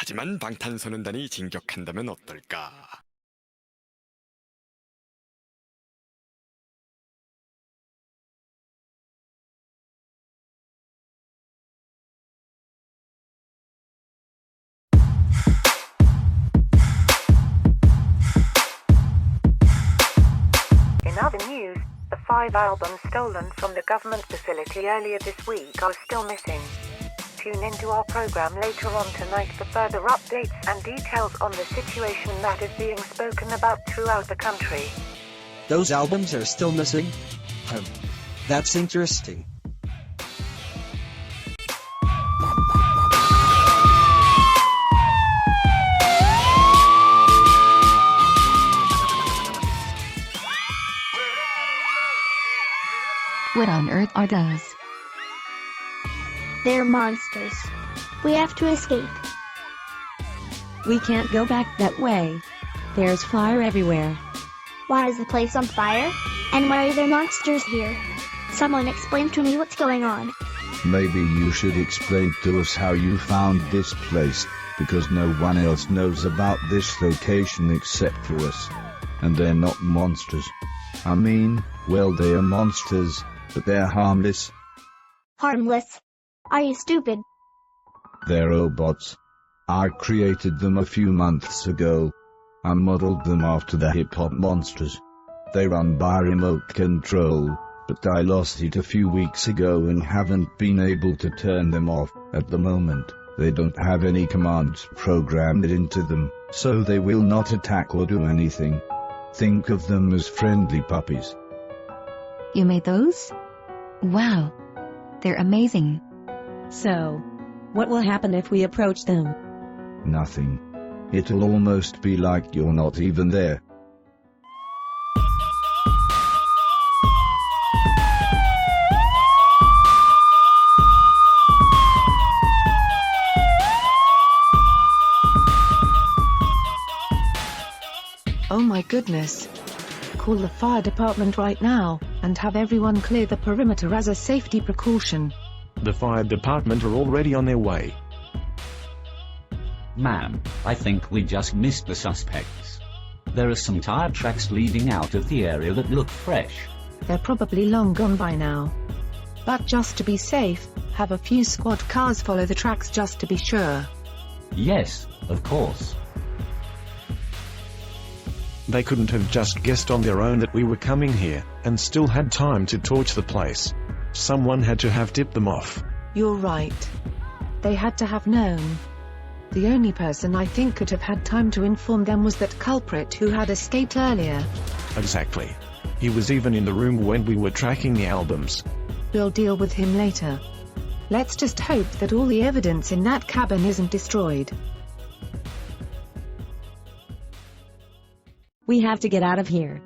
하지만 방탄소년단이 진격한다면 어떨까? In other news, the 5 albums stolen from the government facility earlier this week are still missing. Tune into our program later on tonight for further updates and details on the situation that is being spoken about throughout the country. Those albums are still missing? That's interesting. What on earth are those? They're monsters. We have to escape. We can't go back that way. There's fire everywhere. Why is the place on fire? And why are there monsters here? Someone explain to me what's going on. Maybe you should explain to us how you found this place, because no one else knows about this location except for us. And they're not monsters. I mean, well, they are monsters, but they're harmless. Harmless? Are you stupid? They're robots. I created them a few months ago. I modeled them after the hip-hop monsters. They run by remote control, but I lost it a few weeks ago and haven't been able to turn them off. At the moment, they don't have any commands programmed into them, so they will not attack or do anything. Think of them as friendly puppies. You made those? Wow. They're amazing. So, what will happen if we approach them? Nothing. It'll almost be like you're not even there. Oh my goodness. Call the fire department right now, and have everyone clear the perimeter as a safety precaution. The fire department are already on their way. Ma'am, I think we just missed the suspects. There are some tire tracks leading out of the area that look fresh. They're probably long gone by now. But just to be safe, have a few squad cars follow the tracks just to be sure. Yes, of course. They couldn't have just guessed on their own that we were coming here, and still had time to torch the place. Someone had to have tipped them off. You're right. They had to have known. The only person I think could have had time to inform them was that culprit who had escaped earlier. Exactly. He was even in the room when we were tracking the albums. We'll deal with him later. Let's just hope that all the evidence in that cabin isn't destroyed. We have to get out of here.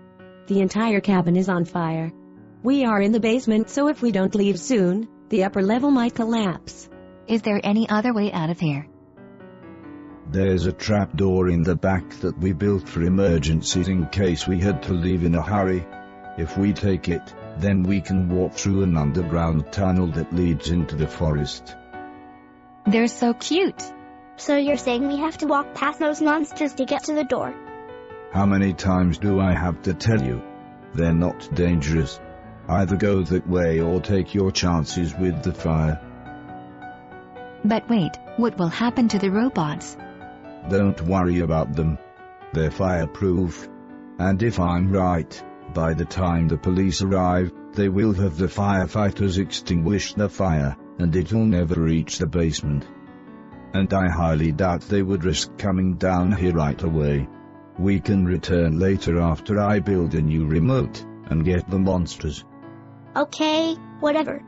The entire cabin is on fire. We are in the basement, so if we don't leave soon, the upper level might collapse. Is there any other way out of here? There's a trapdoor in the back that we built for emergencies in case we had to leave in a hurry. If we take it, then we can walk through an underground tunnel that leads into the forest. They're so cute. So you're saying we have to walk past those monsters to get to the door? How many times do I have to tell you? They're not dangerous. Either go that way or take your chances with the fire. But wait, what will happen to the robots? Don't worry about them. They're fireproof. And if I'm right, by the time the police arrive, they will have the firefighters extinguished the fire, and it'll never reach the basement. And I highly doubt they would risk coming down here right away. We can return later after I build a new remote, and get the monsters. Okay, whatever.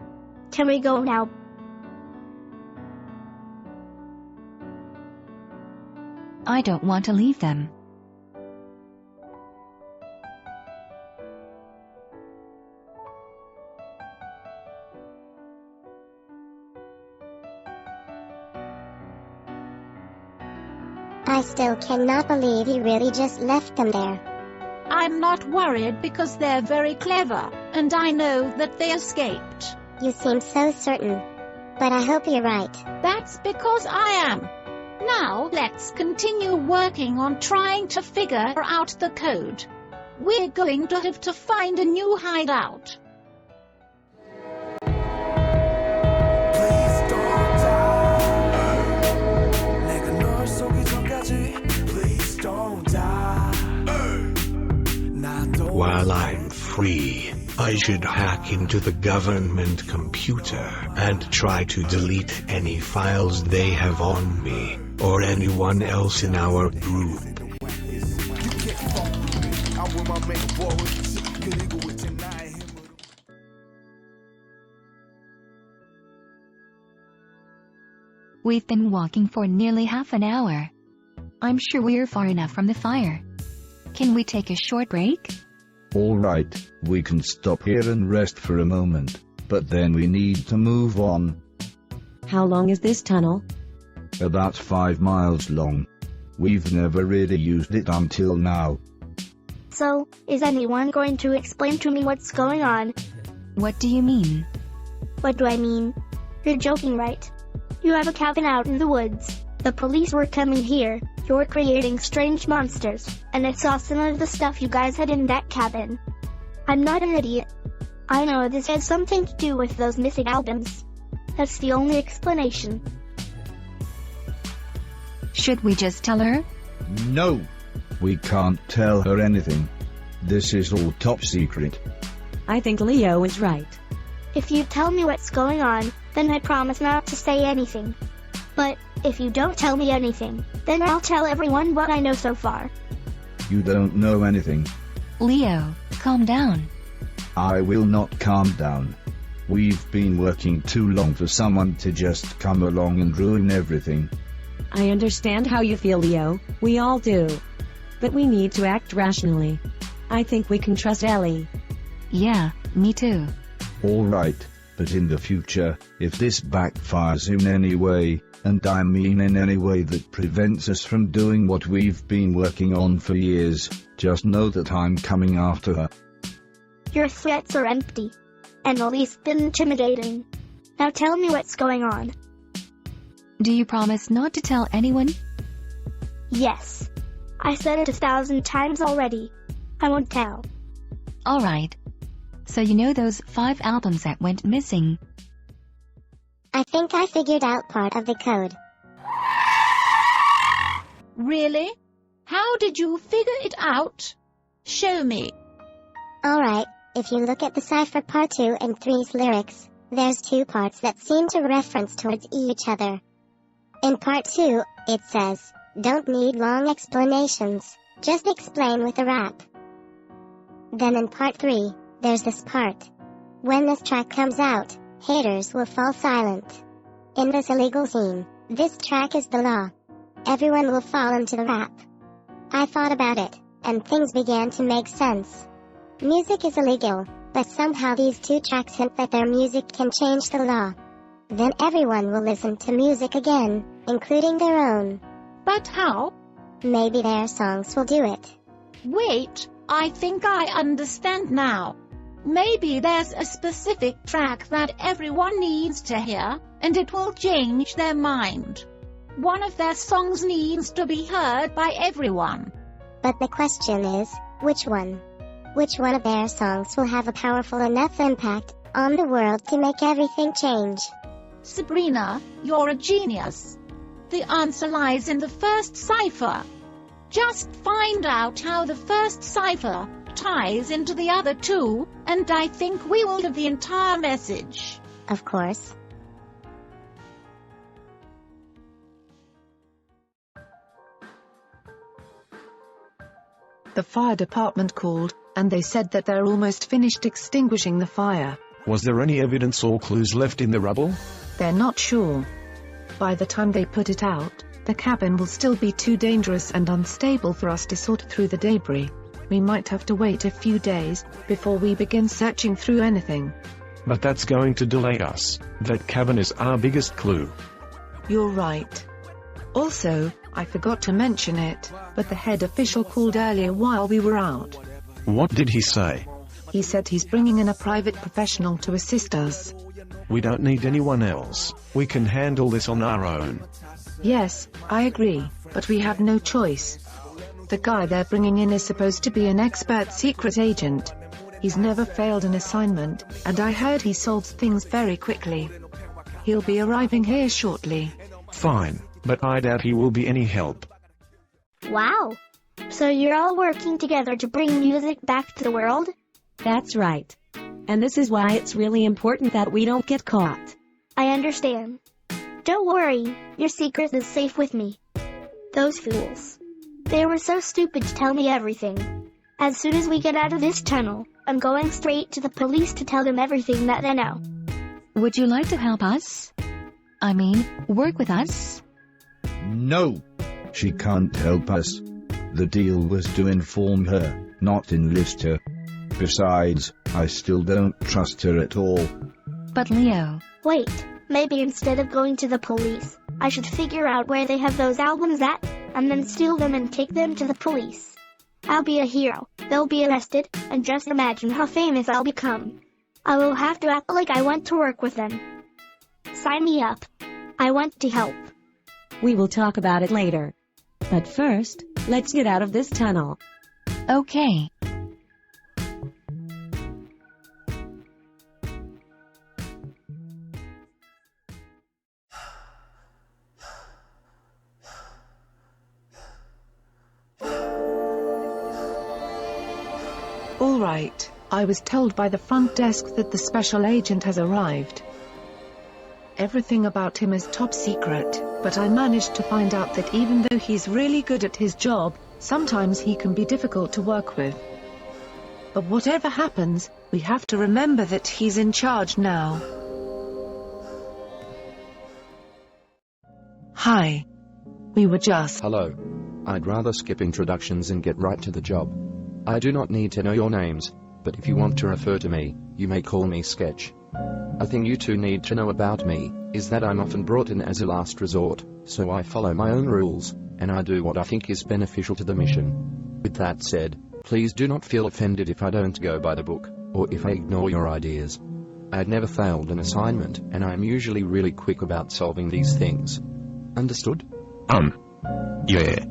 Can we go now? I don't want to leave them. I still cannot believe you really just left them there. I'm not worried because they're very clever, and I know that they escaped. You seem so certain. But I hope you're right. That's because I am. Now let's continue working on trying to figure out the code. We're going to have to find a new hideout. While I'm free, I should hack into the government computer and try to delete any files they have on me, or anyone else in our group. We've been walking for nearly half an hour. I'm sure we're far enough from the fire. Can we take a short break? All right, we can stop here and rest for a moment, but then we need to move on. How long is this tunnel? About 5 miles long. We've never really used it until now. So, is anyone going to explain to me what's going on? What do you mean? What do I mean? You're joking, right? You have a cabin out in the woods. The police were coming here. You're creating strange monsters, and I saw some of the stuff you guys had in that cabin. I'm not an idiot. I know this has something to do with those missing albums. That's the only explanation. Should we just tell her? No! We can't tell her anything. This is all top secret. I think Leo is right. If you tell me what's going on, then I promise not to say anything. But, if you don't tell me anything, then I'll tell everyone what I know so far. You don't know anything. Leo, calm down. I will not calm down. We've been working too long for someone to just come along and ruin everything. I understand how you feel, Leo. We all do. But we need to act rationally. I think we can trust Ellie. Yeah, me too. All right, but in the future, if this backfires in any way, and I mean in any way that prevents us from doing what we've been working on for years, just know that I'm coming after her. Your threats are empty. And Ellie's been intimidating. Now tell me what's going on. Do you promise not to tell anyone? Yes. I said it 1,000 times already. I won't tell. Alright. So you know those 5 albums that went missing? I think I figured out part of the code. Really? How did you figure it out? Show me. Alright, if you look at the cipher part 2 and 3's lyrics, there's 2 parts that seem to reference towards each other. In part 2, it says, "Don't need long explanations, just explain with a rap." Then in part 3, there's this part. When this track comes out, haters will fall silent. In this illegal scene, this track is the law. Everyone will fall into the rap. I thought about it, and things began to make sense. Music is illegal, but somehow these 2 tracks hint that their music can change the law. Then everyone will listen to music again, including their own. But how? Maybe their songs will do it. Wait, I think I understand now. Maybe there's a specific track that everyone needs to hear, and it will change their mind. One of their songs needs to be heard by everyone. But the question is, which one? Which one of their songs will have a powerful enough impact on the world to make everything change? Sabrina, you're a genius. The answer lies in the first cipher. Just find out how the first cipher ties into the other 2, and I think we will have the entire message. Of course. The fire department called, and they said that they're almost finished extinguishing the fire. Was there any evidence or clues left in the rubble? They're not sure. By the time they put it out, the cabin will still be too dangerous and unstable for us to sort through the debris. We might have to wait a few days before we begin searching through anything. But that's going to delay us. That cabin is our biggest clue. You're right. Also, I forgot to mention it, but the head official called earlier while we were out. What did he say? He said he's bringing in a private professional to assist us. We don't need anyone else. We can handle this on our own. Yes, I agree, but we have no choice. The guy they're bringing in is supposed to be an expert secret agent. He's never failed an assignment, and I heard he solves things very quickly. He'll be arriving here shortly. Fine, but I doubt he will be any help. Wow. So you're all working together to bring music back to the world? That's right. And this is why it's really important that we don't get caught. I understand. Don't worry, your secret is safe with me. Those fools. They were so stupid to tell me everything. As soon as we get out of this tunnel, I'm going straight to the police to tell them everything that they know. Would you like to help us? I mean, work with us? No. She can't help us. The deal was to inform her, not enlist her. Besides, I still don't trust her at all. But Leo... Wait, maybe instead of going to the police, I should figure out where they have those albums at, and then steal them and take them to the police. I'll be a hero, they'll be arrested, and just imagine how famous I'll become. I will have to act like I want to work with them. Sign me up. I want to help. We will talk about it later. But first, let's get out of this tunnel. Okay. All right, I was told by the front desk that the special agent has arrived. Everything about him is top secret, but I managed to find out that even though he's really good at his job, sometimes he can be difficult to work with. But whatever happens, we have to remember that he's in charge now. Hi. We were just... Hello. I'd rather skip introductions and get right to the job. I do not need to know your names, but if you want to refer to me, you may call me Sketch. A thing you two need to know about me is that I'm often brought in as a last resort, so I follow my own rules, and I do what I think is beneficial to the mission. With that said, please do not feel offended if I don't go by the book, or if I ignore your ideas. I've never failed an assignment, and I'm usually really quick about solving these things. Understood? Yeah.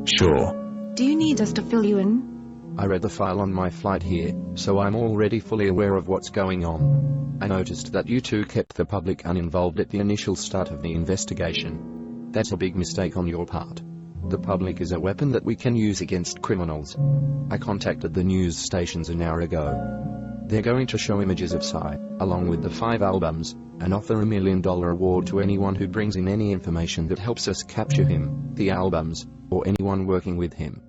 Sure. Do you need us to fill you in? I read the file on my flight here, so I'm already fully aware of what's going on. I noticed that you two kept the public uninvolved at the initial start of the investigation. That's a big mistake on your part. The public is a weapon that we can use against criminals. I contacted the news stations an hour ago. They're going to show images of Psy, along with the 5 albums, and offer $1 million reward to anyone who brings in any information that helps us capture him, the albums, or anyone working with him.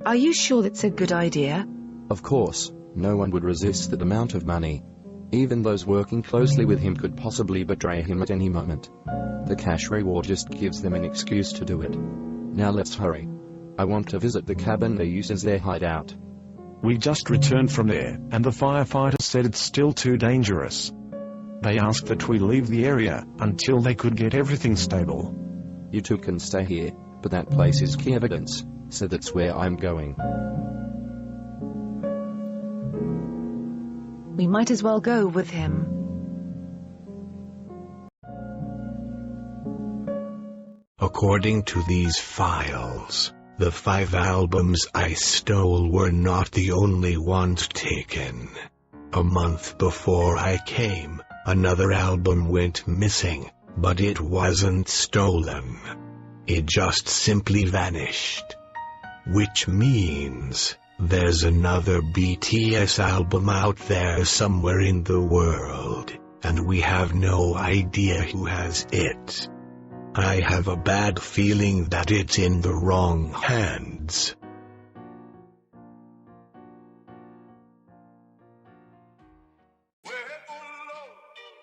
Are you sure that's a good idea? Of course, no one would resist that amount of money. Even those working closely with him could possibly betray him at any moment. The cash reward just gives them an excuse to do it. Now let's hurry. I want to visit the cabin they use as their hideout. We just returned from there, and the firefighters said it's still too dangerous. They asked that we leave the area until they could get everything stable. You two can stay here, but that place is key evidence, so that's where I'm going. We might as well go with him. According to these files, the 5 albums I stole were not the only ones taken. A month before I came, another album went missing, but it wasn't stolen. It just simply vanished. Which means there's another BTS album out there somewhere in the world, and we have no idea who has it. I have a bad feeling that it's in the wrong hands.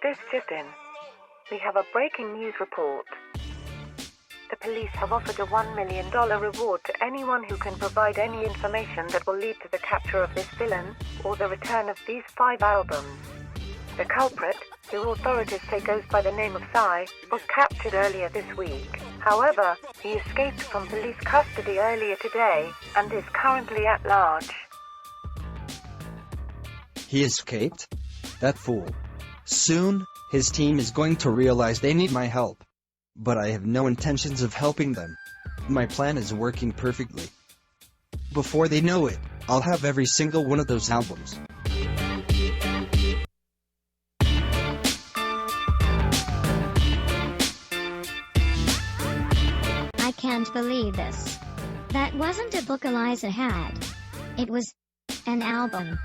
This just in. We have a breaking news report. The police have offered a $1 million reward to anyone who can provide any information that will lead to the capture of this villain, or the return of these 5 albums. The culprit, who authorities say goes by the name of Psy, was captured earlier this week. However, he escaped from police custody earlier today, and is currently at large. He escaped? That fool. Soon, his team is going to realize they need my help. but I have no intentions of helping them. My plan is working perfectly. Before they know it, I'll have every single one of those albums. I can't believe this. That wasn't a book Eliza had. It was an album.